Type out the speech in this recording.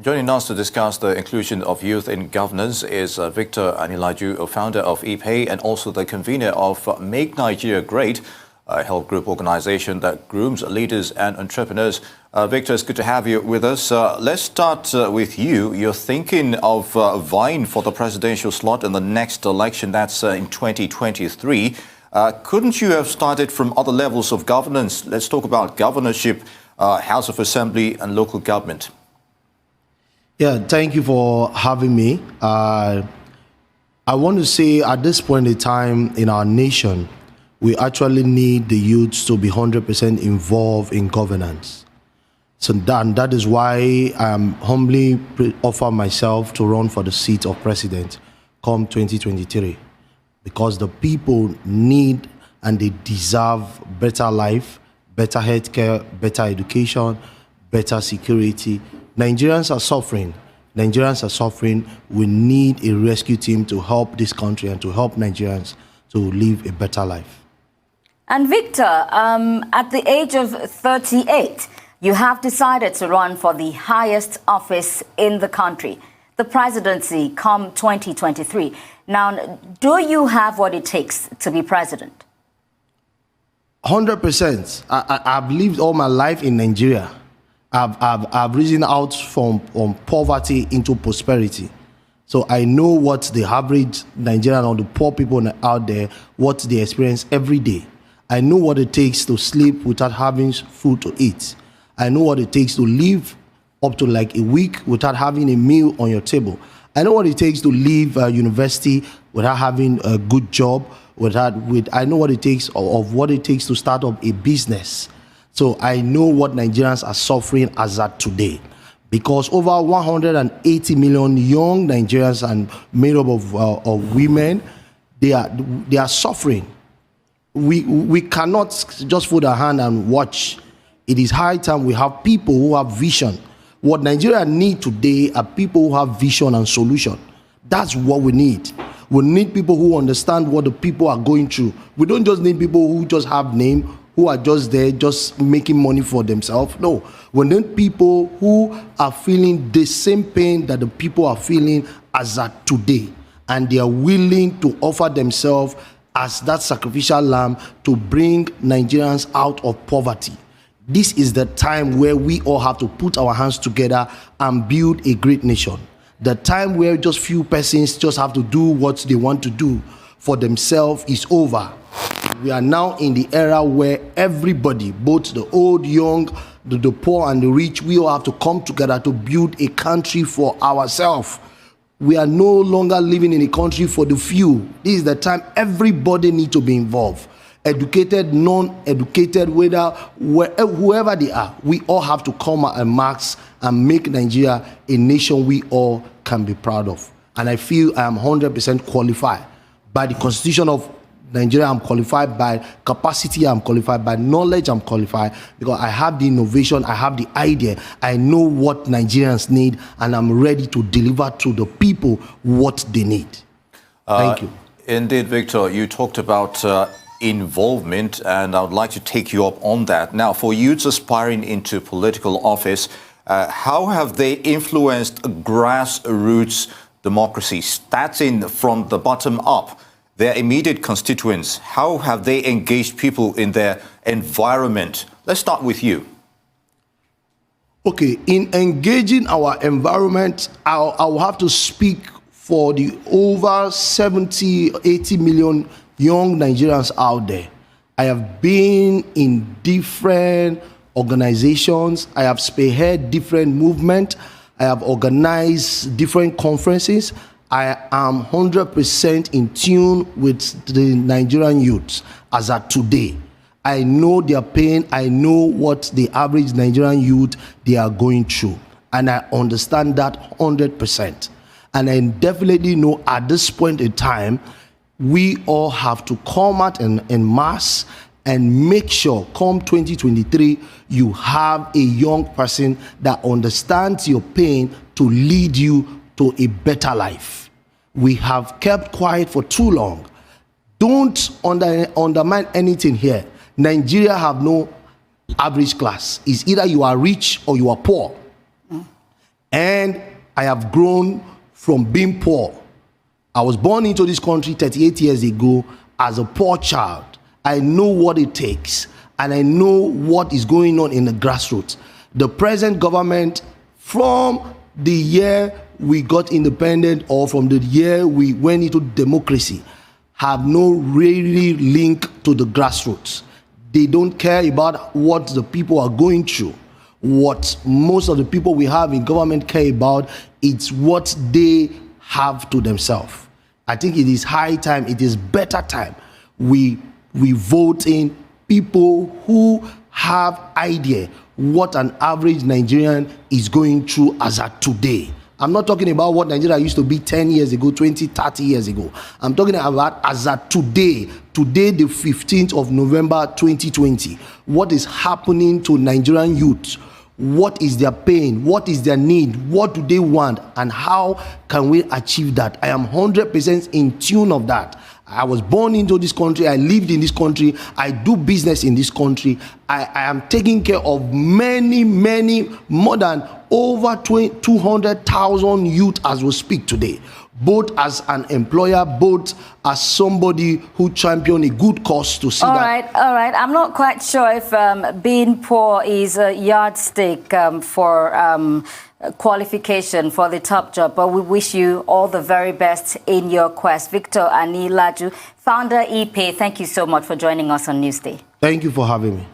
Joining us to discuss the inclusion of youth in governance is Victor Ani-laju, a founder of ePay and also the convener of Make Nigeria Great, a health group organization that grooms leaders and entrepreneurs. Victor, it's good to have you with us. Let's start with you. You're thinking of vying for the presidential slot in the next election, that's in 2023. Couldn't you have started from other levels of governance? Let's talk about governorship, House of Assembly and local government. Yeah, thank you for having me. I want to say at this point in time in our nation, we actually need the youths to be 100% involved in governance. So that is why I am humbly offer myself to run for the seat of president come 2023. Because the people need and they deserve better life, better healthcare, better education, better security. Nigerians are suffering. Nigerians are suffering. We need a rescue team to help this country and to help Nigerians to live a better life. And Victor, at the age of 38, you have decided to run for the highest office in the country, the presidency come 2023. Now, do you have what it takes to be president? 100%. I've lived all my life in Nigeria. I've risen out from poverty into prosperity. So I know what the average Nigerian or the poor people out there, what they experience every day. I know what it takes to sleep without having food to eat. I know what it takes to live up to like a week without having a meal on your table. I know what it takes to leave university without having a good job. I know what it takes of what it takes to start up a business. So I know what Nigerians are suffering as at today, because over 180 million young Nigerians and made up of women, they are suffering. We cannot just fold our hand and watch. It is high time we have people who have vision. What Nigeria need today are people who have vision and solution. That's what we need. We need people who understand what the people are going through. We don't just need people who just have name, who are just there, just making money for themselves. No, we need people who are feeling the same pain that the people are feeling as at today. And they are willing to offer themselves as that sacrificial lamb to bring Nigerians out of poverty. This is the time where we all have to put our hands together and build a great nation. The time where just few persons just have to do what they want to do for themselves is over. We are now in the era where everybody, both the old, young, the poor and the rich, we all have to come together to build a country for ourselves. We are no longer living in a country for the few. This is the time everybody needs to be involved. Educated, non-educated, whoever they are, we all have to come at marks and make Nigeria a nation we all can be proud of. And I feel I am 100% qualified. By the Constitution of Nigeria, I'm qualified. By capacity, I'm qualified. By knowledge, I'm qualified. Because I have the innovation, I have the idea. I know what Nigerians need, and I'm ready to deliver to the people what they need. Thank you. Indeed, Victor, you talked about involvement, and I would like to take you up on that. Now, for youths aspiring into political office, how have they influenced grassroots democracy, starting from the bottom up? Their immediate constituents, how have they engaged people in their environment? Let's start with you. Okay, in engaging our environment, I'll have to speak for the over 70, 80 million young Nigerians out there. I have been in different organizations. I have spearheaded different movements. I have organized different conferences. I am 100% in tune with the Nigerian youths as of today. I know their pain. I know what the average Nigerian youth they are going through. And I understand that 100%. And I definitely know at this point in time, we all have to come out en masse and make sure come 2023, you have a young person that understands your pain to lead you to a better life. We have kept quiet for too long. Don't undermine anything here. Nigeria have no average class. It's either you are rich or you are poor. And I have grown from being poor. I was born into this country 38 years ago as a poor child. I know what it takes, and I know what is going on in the grassroots. The present government, from the year we got independent or from the year we went into democracy, have no really link to the grassroots. They don't care about what the people are going through. What most of the people we have in government care about, it's what they have to themselves. I think it is high time, it is better time we vote in people who have idea what an average Nigerian is going through as at today. I'm not talking about what Nigeria used to be 10 years ago, 20, 30 years ago. I'm talking about as at today, the 15th of November, 2020. What is happening to Nigerian youth? What is their pain? What is their need? What do they want? And how can we achieve that? I am 100% in tune of that. I was born into this country. I lived in this country. I do business in this country. I am taking care of many, more than over 200,000 youth as we speak today, both as an employer, both as somebody who championed a good cause to see all right. I'm not quite sure if being poor is a yardstick for qualification for the top job, but we wish you all the very best in your quest. Victor Ani-laju, founder ePay, thank you so much for joining us on Newsday. Thank you for having me.